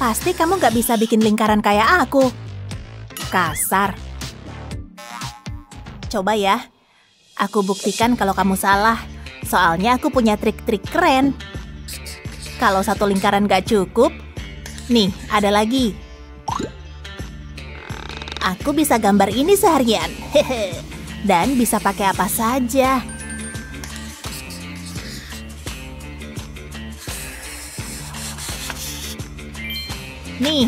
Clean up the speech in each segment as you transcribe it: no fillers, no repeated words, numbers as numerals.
Pasti kamu gak bisa bikin lingkaran kayak aku. Kasar. Coba ya. Aku buktikan kalau kamu salah. Soalnya aku punya trik-trik keren. Kalau satu lingkaran gak cukup, nih, ada lagi. Aku bisa gambar ini seharian. Dan bisa pakai apa saja. Nih.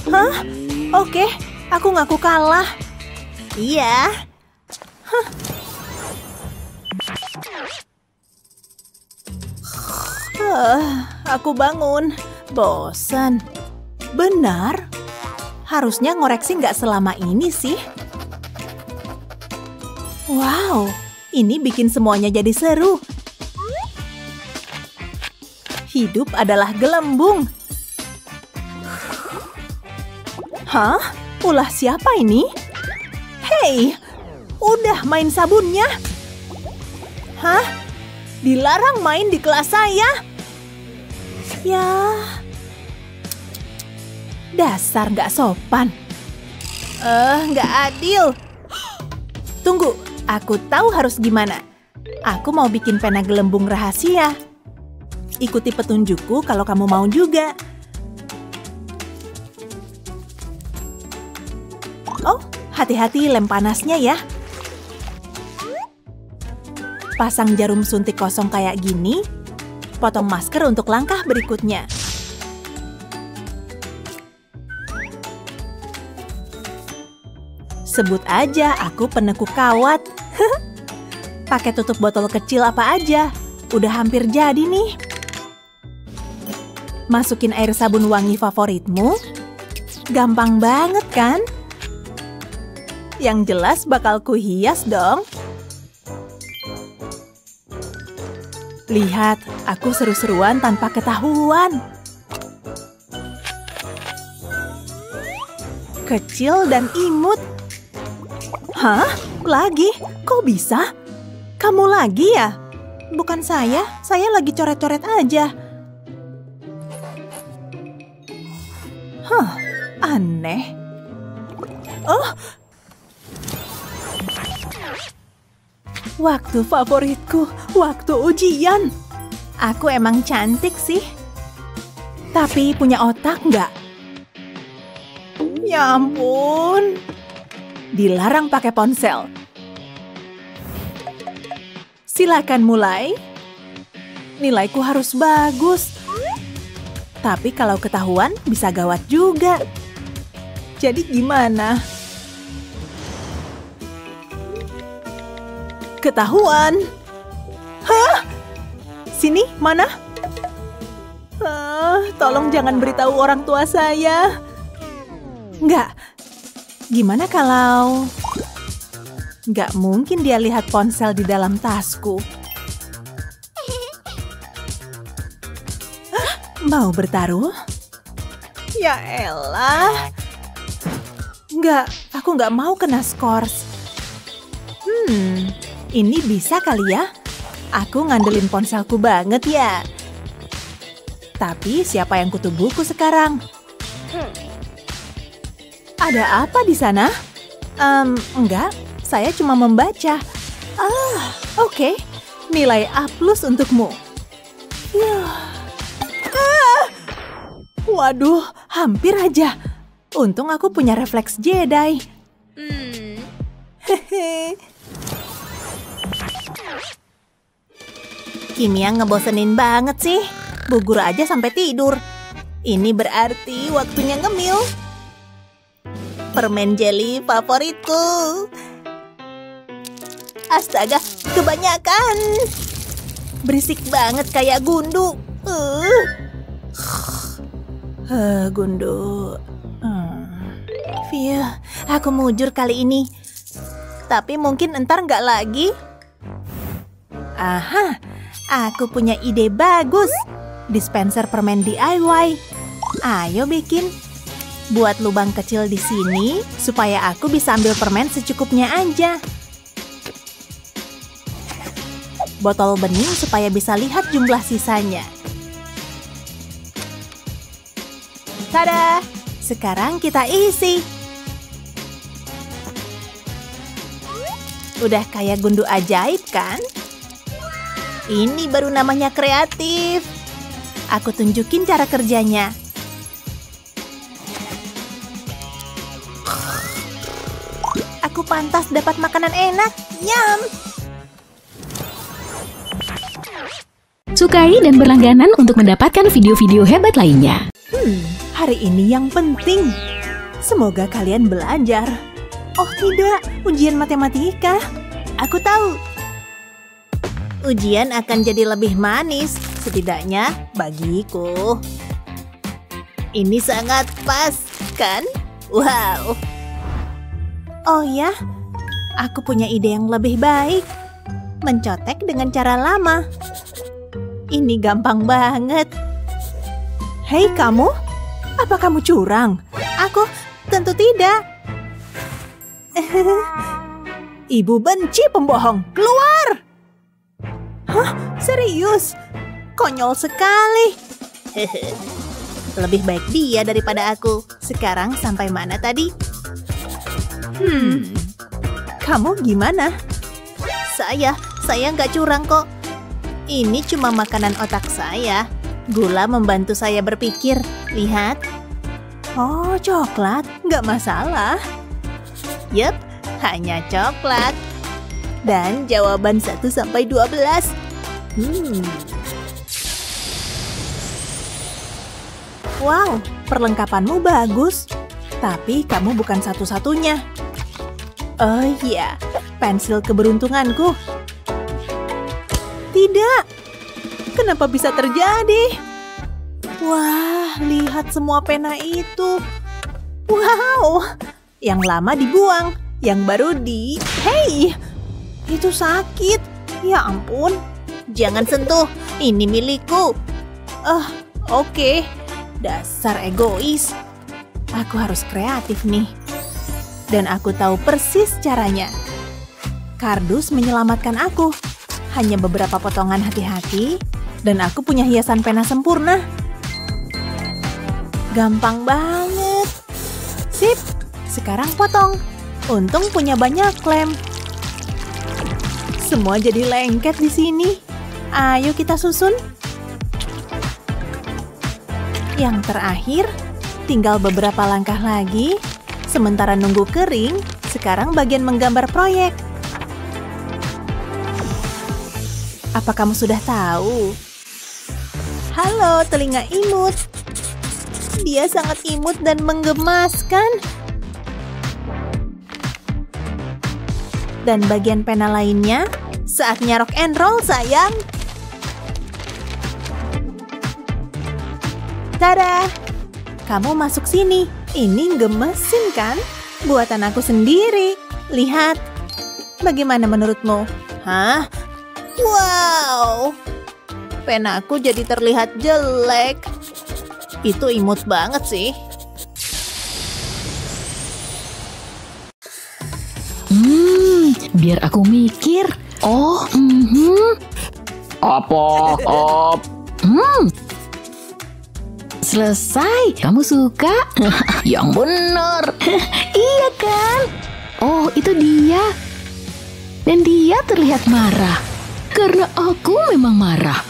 Hah? Oke, aku ngaku kalah. Iya. Aku bangun. Bosan. Benar. Harusnya ngoreksi nggak selama ini sih. Wow, ini bikin semuanya jadi seru. Hidup adalah gelembung. Hah? Ulah siapa ini? Hei, udah main sabunnya? Hah? Dilarang main di kelas saya? Ya, dasar nggak sopan. Nggak adil. Tunggu, aku tahu harus gimana. Aku mau bikin pena gelembung rahasia. Ikuti petunjukku kalau kamu mau juga. Oh, hati-hati lem panasnya ya. Pasang jarum suntik kosong kayak gini. Potong masker untuk langkah berikutnya. Sebut aja aku penekuk kawat. Pakai tutup botol kecil apa aja. Udah hampir jadi nih. Masukin air sabun wangi favoritmu. Gampang banget kan? Yang jelas bakal kuhias dong. Lihat, aku seru-seruan tanpa ketahuan. Kecil dan imut. Hah? Lagi? Kok bisa? Kamu lagi ya? Bukan saya lagi coret-coret aja. Hah, aneh. Oh! Waktu favoritku, waktu ujian. Aku emang cantik sih. Tapi punya otak nggak? Ya ampun. Dilarang pakai ponsel. Silakan mulai. Nilaiku harus bagus. Tapi kalau ketahuan bisa gawat juga. Jadi gimana? Ketahuan. Hah? Sini, mana? Tolong jangan beritahu orang tua saya. Nggak. Gimana kalau... Nggak mungkin dia lihat ponsel di dalam tasku. Hah? Mau bertaruh? Ya elah. Nggak, aku nggak mau kena skors. Ini bisa kali ya? Aku ngandelin ponselku banget ya. Tapi siapa yang kutu buku sekarang? Ada apa di sana? Enggak, saya cuma membaca. Oke. Nilai A+ untukmu. Waduh, hampir aja. Untung aku punya refleks Jedi. Kimia ngebosenin banget sih. Bu Guru aja sampai tidur. Ini berarti waktunya ngemil. Permen jelly favoritku. Astaga, kebanyakan. Berisik banget kayak gundu. Gundu. Phew, aku mujur kali ini. Tapi mungkin entar nggak lagi. Aha, aku punya ide bagus. Dispenser permen DIY. Ayo bikin. Buat lubang kecil di sini supaya aku bisa ambil permen secukupnya aja. Botol bening supaya bisa lihat jumlah sisanya. Tada! Sekarang kita isi. Udah kayak gundu ajaib kan? Ini baru namanya kreatif. Aku tunjukin cara kerjanya. Aku pantas dapat makanan enak. Nyam! Sukai dan berlangganan untuk mendapatkan video-video hebat lainnya. Hari ini yang penting. Semoga kalian belajar. Oh tidak, ujian matematika. Aku tahu. Ujian akan jadi lebih manis, setidaknya bagiku. Ini sangat pas, kan? Wow. Oh ya, aku punya ide yang lebih baik. Mencotek dengan cara lama. Ini gampang banget. Hei kamu, apa kamu curang? Aku tentu tidak. Ibu benci pembohong, keluar! Hah? Serius? Konyol sekali. Lebih baik dia daripada aku. Sekarang sampai mana tadi? Kamu gimana? Saya nggak curang kok. Ini cuma makanan otak saya. Gula membantu saya berpikir. Lihat. Oh, coklat. Nggak masalah. Yup, hanya coklat. Dan jawaban 1 sampai 12. Wow, perlengkapanmu bagus. Tapi kamu bukan satu-satunya. Oh iya, pensil keberuntunganku. Tidak. Kenapa bisa terjadi? Wah, lihat semua pena itu. Wow, yang lama dibuang, yang baru Hei, itu sakit. Ya ampun, jangan sentuh, ini milikku. Oke. Dasar egois. Aku harus kreatif nih. Dan aku tahu persis caranya. Kardus menyelamatkan aku. Hanya beberapa potongan hati-hati, dan aku punya hiasan pena sempurna. Gampang banget. Sip, sekarang potong. Untung punya banyak lem. Semua jadi lengket di sini. Ayo kita susun. Yang terakhir, tinggal beberapa langkah lagi. Sementara nunggu kering, sekarang bagian menggambar proyek. Apa kamu sudah tahu? Halo, telinga imut. Dia sangat imut dan menggemaskan. Dan bagian pena lainnya, saatnya rock and roll, sayang. Tada! Kamu masuk sini. Ini gemesin kan? Buatan aku sendiri. Lihat. Bagaimana menurutmu? Hah? Wow! Penaku jadi terlihat jelek. Itu imut banget sih. Biar aku mikir. Selesai. Kamu suka? Yang benar. Iya kan? Oh, itu dia. Dan dia terlihat marah. Karena aku memang marah.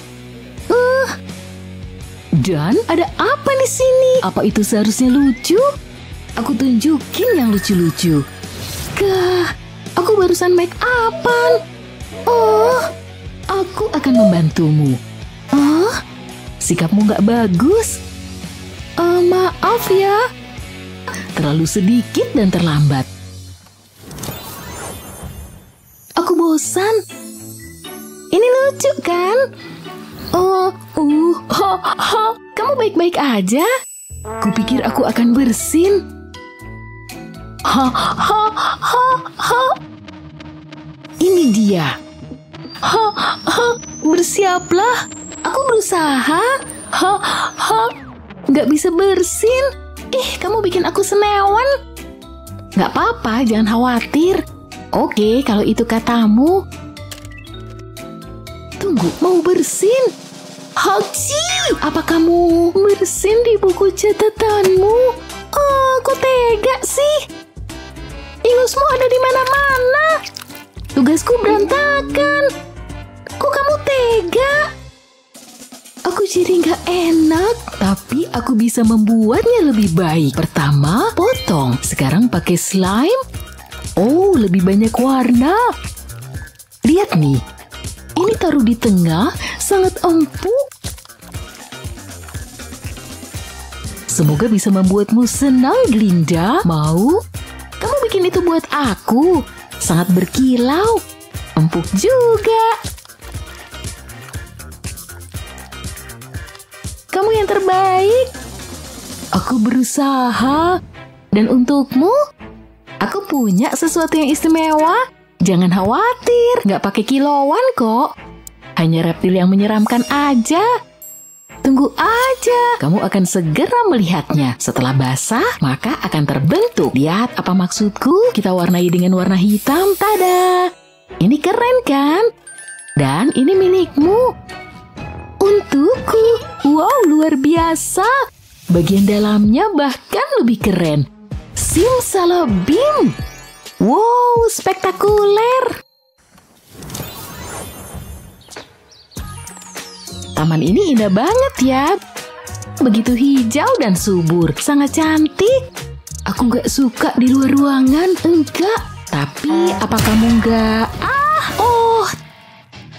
Dan ada apa di sini? Apa itu seharusnya lucu? Aku tunjukin yang lucu-lucu. Aku barusan make upan. Oh, aku akan membantumu. Sikapmu nggak bagus. Maaf ya. Terlalu sedikit dan terlambat. Aku bosan. Ini lucu kan? Kamu baik-baik aja? Kupikir aku akan bersin. Ini dia. Bersiaplah. Aku berusaha. Nggak bisa bersin. Kamu bikin aku senewan. Nggak apa-apa, jangan khawatir. Oke, kalau itu katamu. Tunggu, mau bersin? Haji, apa kamu bersin di buku catatanmu? Oh, kok tega sih? Ingusmu ada di mana-mana. Tugasku berantakan. Kok kamu tega? Aku jadi nggak enak, tapi aku bisa membuatnya lebih baik. Pertama, potong. Sekarang pakai slime. Oh, lebih banyak warna. Lihat nih, ini taruh di tengah, sangat empuk. Semoga bisa membuatmu senang, Glinda. Mau? Kamu bikin itu buat aku. Sangat berkilau. Empuk juga. Kamu yang terbaik. Aku berusaha. Dan untukmu, aku punya sesuatu yang istimewa. Jangan khawatir, nggak pakai kilauan kok. Hanya reptil yang menyeramkan aja. Tunggu aja, kamu akan segera melihatnya. Setelah basah, maka akan terbentuk. Lihat apa maksudku? Kita warnai dengan warna hitam. Tada! Ini keren kan? Dan ini milikmu. Untukku. Wow, luar biasa. Bagian dalamnya bahkan lebih keren. Simsalabim. Wow, spektakuler. Taman ini indah banget ya. Begitu hijau dan subur. Sangat cantik. Aku gak suka di luar ruangan. Enggak. Tapi apa kamu gak? Oh,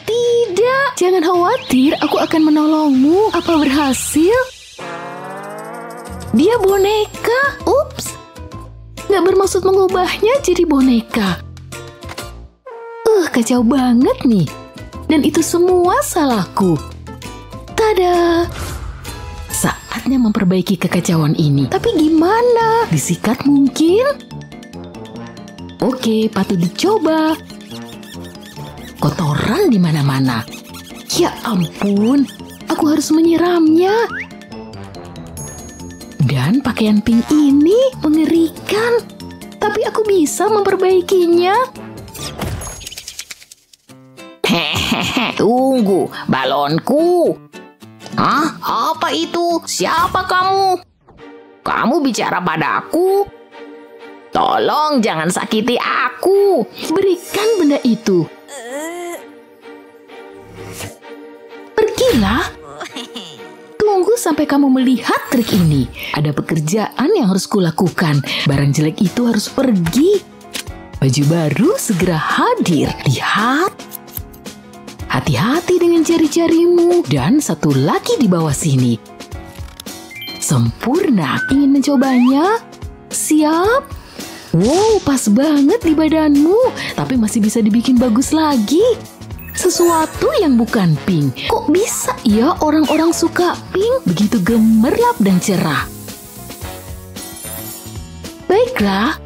tidak. Jangan khawatir. Aku akan menolongmu. Apa berhasil? Dia boneka. Ups. Gak bermaksud mengubahnya jadi boneka. Kacau banget nih. Dan itu semua salahku. Tada! Saatnya memperbaiki kekacauan ini. Tapi gimana? Disikat mungkin? Oke, patut dicoba. Kotoran di mana-mana. Ya ampun, aku harus menyiramnya. Dan pakaian pink ini mengerikan. Tapi aku bisa memperbaikinya. Hehehe, tunggu, balonku. Hah? Apa itu? Siapa kamu? Kamu bicara padaku? Tolong jangan sakiti aku. Berikan benda itu. Pergilah. Tunggu sampai kamu melihat trik ini. Ada pekerjaan yang harus kulakukan. Barang jelek itu harus pergi. Baju baru segera hadir. Lihat. Hati-hati dengan jari-jarimu. Dan satu lagi di bawah sini. Sempurna. Ingin mencobanya? Siap? Wow, pas banget di badanmu. Tapi masih bisa dibikin bagus lagi. Sesuatu yang bukan pink. Kok bisa ya orang-orang suka pink? Begitu gemerlap dan cerah. Baiklah.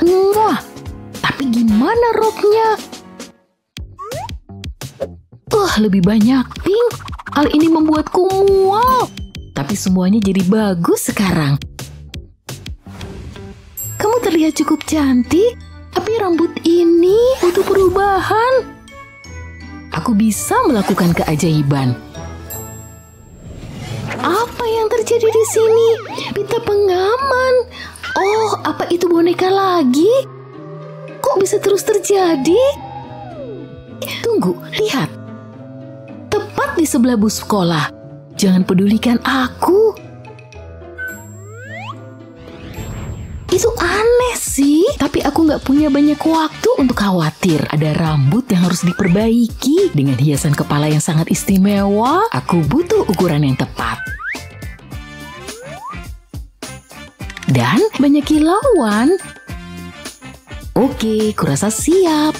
Tapi gimana roknya? Lebih banyak pink. Hal ini membuatku mual. Tapi semuanya jadi bagus sekarang. Kamu terlihat cukup cantik. Tapi rambut ini butuh perubahan. Aku bisa melakukan keajaiban. Apa yang terjadi di sini? Pita pengaman. Oh, apa itu boneka lagi? Kok bisa terus terjadi? Tunggu, lihat. Tepat di sebelah bus sekolah. Jangan pedulikan aku. Itu aneh sih. Tapi aku nggak punya banyak waktu untuk khawatir. Ada rambut yang harus diperbaiki. Dengan hiasan kepala yang sangat istimewa, aku butuh ukuran yang tepat. Dan banyak kilauan. Oke, kurasa siap.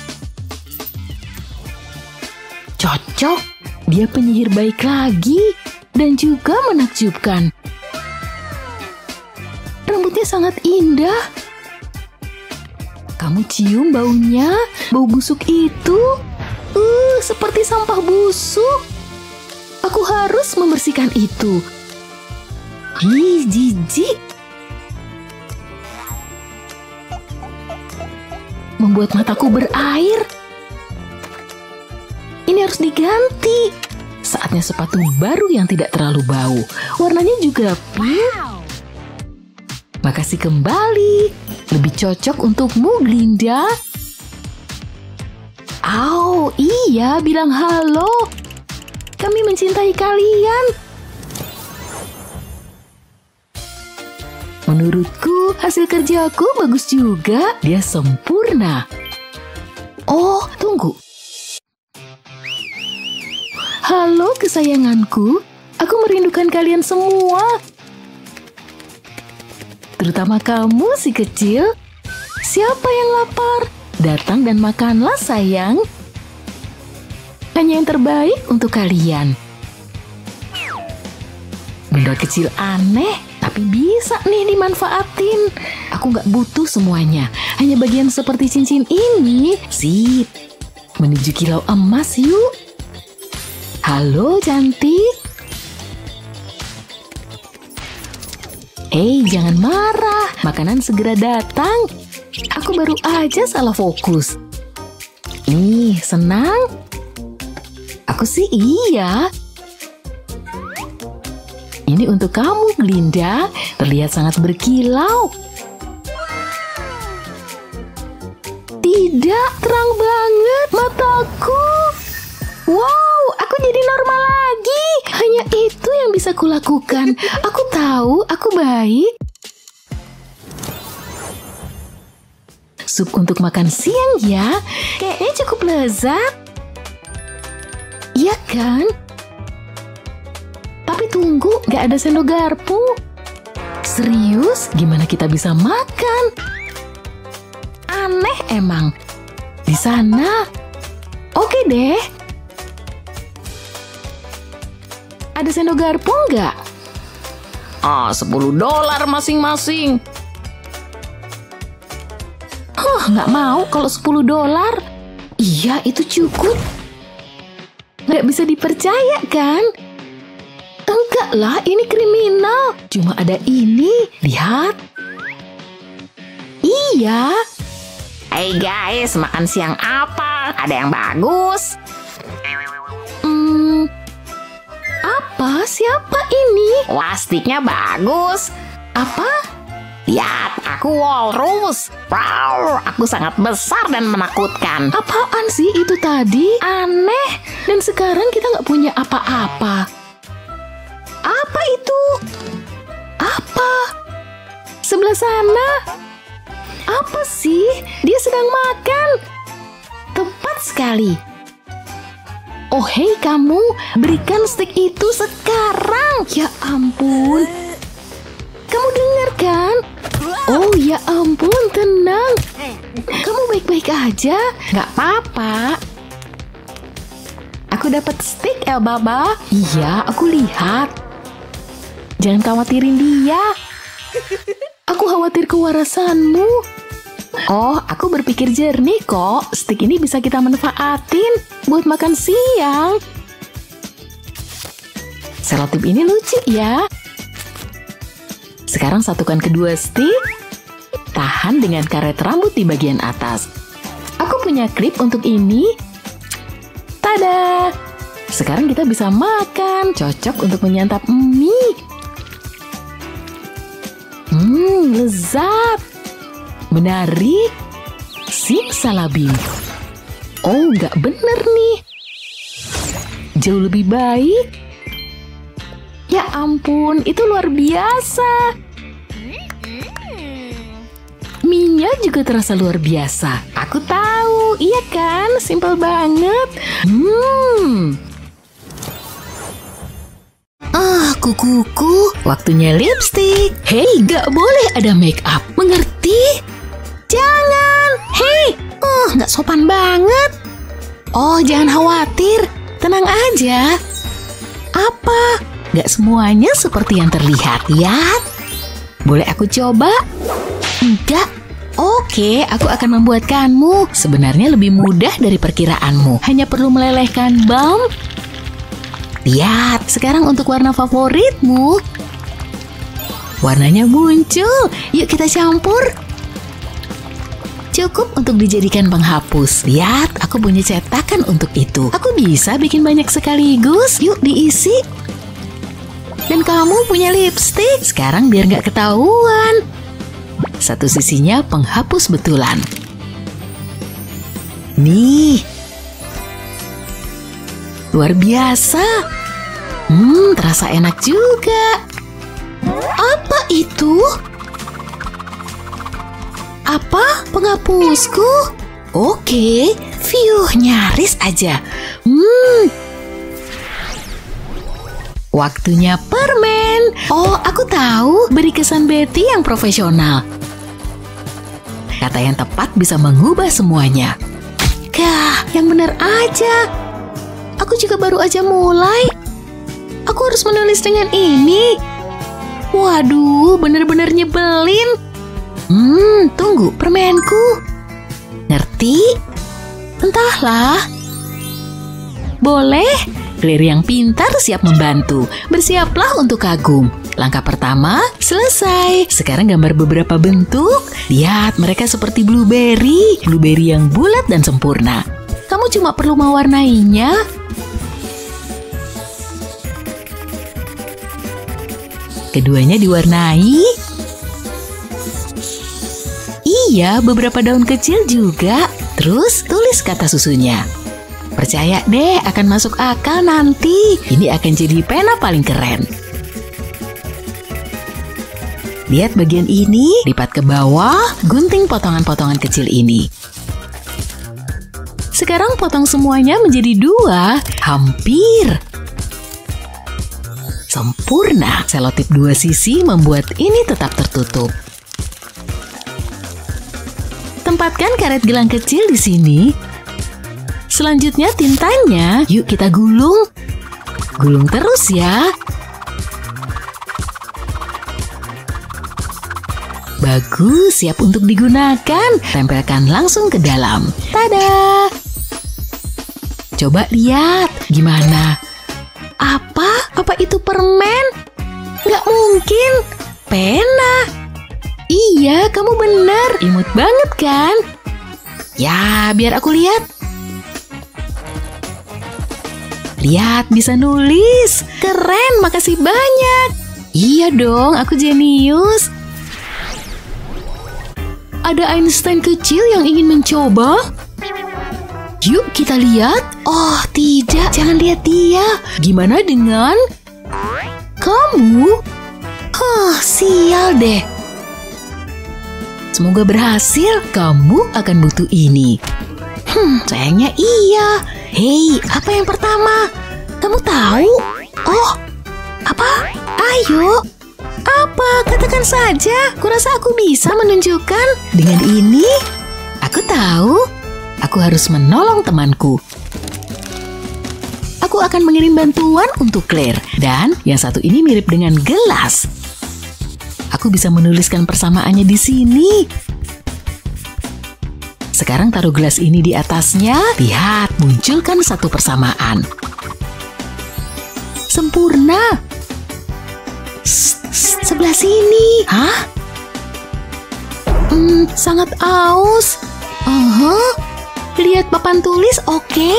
Cocok. Dia penyihir baik lagi dan juga menakjubkan. Rambutnya sangat indah. Kamu cium baunya? Bau busuk itu? Seperti sampah busuk. Aku harus membersihkan itu. Ih, jijik. Membuat mataku berair. Ini harus diganti. Saatnya sepatu baru yang tidak terlalu bau. Warnanya juga pink. Makasih kembali. Lebih cocok untukmu, Glinda. Oh, iya, bilang halo. Kami mencintai kalian. Menurutku, hasil kerjaku bagus juga. Dia sempurna. Oh, tunggu. Halo kesayanganku, aku merindukan kalian semua. Terutama kamu si kecil. Siapa yang lapar? Datang dan makanlah sayang. Hanya yang terbaik untuk kalian. Benda kecil aneh, tapi bisa nih dimanfaatin. Aku nggak butuh semuanya. Hanya bagian seperti cincin ini. Sip, menuju kilau emas yuk. Halo cantik. Jangan marah. Makanan segera datang. Aku baru aja salah fokus. Nih, senang? Aku sih iya. Ini untuk kamu, Glinda. Terlihat sangat berkilau. Tidak, terang banget mataku. Wow, aku jadi normal lagi. Hanya itu yang bisa kulakukan. Aku tahu, aku baik. Sup untuk makan siang ya. Kayaknya cukup lezat. Iya kan? Tapi tunggu, gak ada sendok garpu. Serius, gimana kita bisa makan? Aneh emang. Di sana. Oke deh. Ada sendok garpu nggak? $10 masing-masing. Nggak mau kalau $10. Iya, itu cukup. Nggak bisa dipercaya kan? Enggak lah, ini kriminal. Cuma ada ini, lihat. Iya. Hey guys, makan siang apa? Ada yang bagus? Apa? Siapa ini? Plastiknya bagus. Apa? Lihat, aku walrus. Wow, aku sangat besar dan menakutkan. Apaan sih itu tadi? Aneh. Dan sekarang kita nggak punya apa-apa. Apa itu? Apa? Sebelah sana? Apa sih? Dia sedang makan. Tepat sekali. Oh hei kamu, berikan stik itu sekarang. Ya ampun. Kamu dengar kan? Oh ya ampun, tenang. Kamu baik-baik aja? Nggak apa-apa. Aku dapat stik, Elbaba. Iya, aku lihat. Jangan khawatirin dia. Aku khawatir kewarasanmu. Oh, aku berpikir jernih kok. Stik ini bisa kita manfaatin buat makan siang. Selotip ini lucu ya. Sekarang satukan kedua stik. Tahan dengan karet rambut di bagian atas. Aku punya klip untuk ini. Tada! Sekarang kita bisa makan. Cocok untuk menyantap mie. Lezat. Menarik. Simsalabim. Oh, nggak bener nih. Jauh lebih baik. Ya ampun, itu luar biasa. Mie-nya juga terasa luar biasa. Aku tahu, iya kan? Simpel banget. Kukuku, waktunya lipstick. Hei, gak boleh ada make up. Mengerti? Jangan. Hei, gak sopan banget. Oh, jangan khawatir. Tenang aja. Apa? Gak semuanya seperti yang terlihat, ya? Boleh aku coba? Enggak. Oke, aku akan membuatkanmu. Sebenarnya lebih mudah dari perkiraanmu. Hanya perlu melelehkan balm. Lihat, sekarang untuk warna favoritmu. Warnanya muncul. Yuk kita campur. cukup untuk dijadikan penghapus. Lihat, aku punya cetakan untuk itu. Aku bisa bikin banyak sekaligus. Yuk diisi. Dan kamu punya lipstik. Sekarang biar nggak ketahuan. Satu sisinya penghapus betulan. Nih. Luar biasa. Terasa enak juga. Apa itu? Apa? Penghapusku? Oke, nyaris aja. Waktunya permen. Oh, aku tahu. Beri kesan Betty yang profesional. Kata yang tepat bisa mengubah semuanya. Yang benar aja. Aku juga baru aja mulai. Aku harus menulis dengan ini. Waduh, benar-benar nyebelin. Tunggu, permenku. Ngerti? Entahlah. Boleh? Claire yang pintar siap membantu. Bersiaplah untuk kagum. Langkah pertama, selesai. Sekarang gambar beberapa bentuk. Lihat, mereka seperti blueberry. Blueberry yang bulat dan sempurna. Kamu cuma perlu mewarnainya. Keduanya diwarnai. Iya, beberapa daun kecil juga. Terus tulis kata susunya. Percaya deh, akan masuk akal nanti. Ini akan jadi pena paling keren. Lihat bagian ini, lipat ke bawah, gunting potongan-potongan kecil ini. Sekarang potong semuanya menjadi 2, hampir. Sempurna, selotip 2 sisi membuat ini tetap tertutup. Tempatkan karet gelang kecil di sini. Selanjutnya tintanya, yuk kita gulung. Gulung terus ya. Bagus, siap untuk digunakan. Tempelkan langsung ke dalam. Tada! Coba lihat, gimana? Apa itu permen? Nggak mungkin. Pena. Iya, kamu benar. Imut banget kan? Ya, biar aku lihat. Lihat, bisa nulis. Keren, makasih banyak. Iya dong, aku jenius. Ada Einstein kecil yang ingin mencoba? Yuk kita lihat. Oh tidak, jangan lihat dia. Gimana dengan kamu? Sial deh. Semoga berhasil, kamu akan butuh ini. Sayangnya iya. Hei, apa yang pertama? Kamu tahu? Oh, apa? Ayo. Apa? Katakan saja. Kurasa aku bisa menunjukkan. Dengan ini, aku tahu. Aku harus menolong temanku. Aku akan mengirim bantuan untuk Claire. Dan yang satu ini mirip dengan gelas. Aku bisa menuliskan persamaannya di sini. Sekarang taruh gelas ini di atasnya. Lihat, munculkan satu persamaan. Sempurna. Sebelah sini. Hah? Sangat aus. Lihat papan tulis, oke.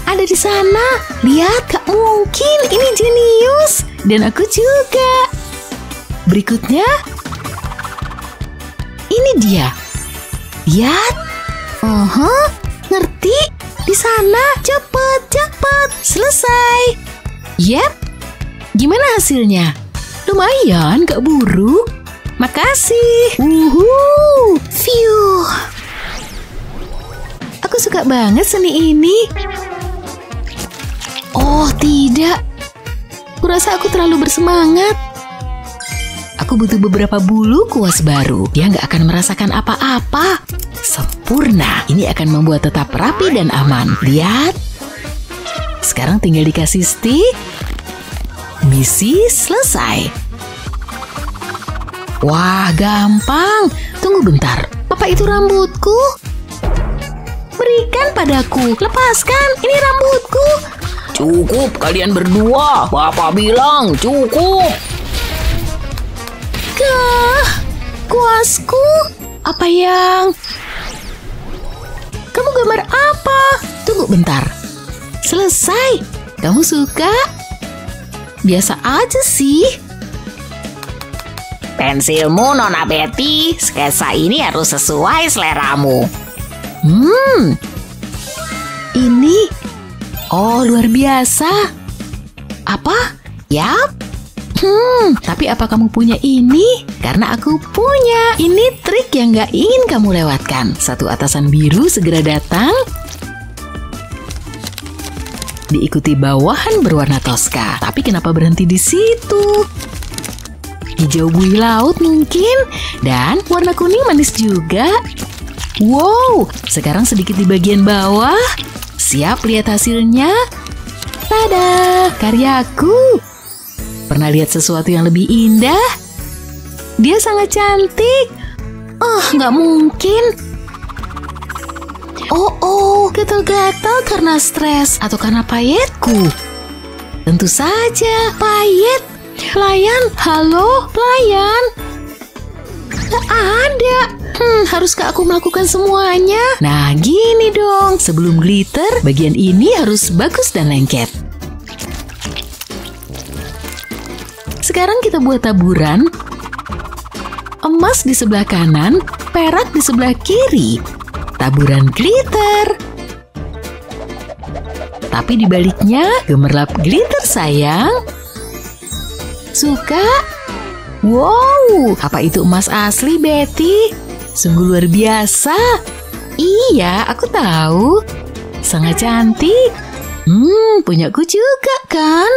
Ada di sana. Lihat, gak mungkin. Ini jenius. Dan aku juga. Berikutnya, ini dia. Lihat. Ngerti? Di sana. Cepet. Selesai. Yep. Gimana hasilnya? Lumayan, gak buruk. Makasih. Phew. Aku suka banget seni ini. Oh, tidak. Kurasa aku terlalu bersemangat. Aku butuh beberapa bulu kuas baru. Dia nggak akan merasakan apa-apa. Sempurna. Ini akan membuat tetap rapi dan aman. Lihat. Sekarang tinggal dikasih stick. Misi selesai. Wah, gampang. Tunggu bentar. Apa itu rambutku? Berikan padaku. Lepaskan. Ini rambutku. Cukup kalian berdua. Bapak bilang cukup. Kuasku. Apa yang gambar apa? Tunggu bentar. Selesai. Kamu suka? Biasa aja sih. Pensilmu, Nona Betty. Sketsa ini harus sesuai seleramu. Ini. Oh, luar biasa. Apa? Yap. Tapi apa kamu punya ini? Karena aku punya. Ini trik yang gak ingin kamu lewatkan. Satu atasan biru segera datang. Diikuti bawahan berwarna toska. Tapi kenapa berhenti di situ? Hijau buih laut mungkin. Dan warna kuning manis juga. Wow, sekarang sedikit di bagian bawah. Siap lihat hasilnya? Tada, karyaku. Pernah lihat sesuatu yang lebih indah? Dia sangat cantik. Oh, nggak mungkin. Oh, gatal-gatal karena stres atau karena payetku. Tentu saja, payet. Pelayan, halo, pelayan. Nggak ada. Haruskah aku melakukan semuanya? Nah, gini dong. Sebelum glitter, bagian ini harus bagus dan lengket. Sekarang kita buat taburan. Emas di sebelah kanan, perak di sebelah kiri. Taburan glitter. Tapi di baliknya, gemerlap glitter sayang. Suka? Wow, apa itu emas asli, Betty? Sungguh luar biasa. Iya, aku tahu. Sangat cantik. Punyaku juga kan?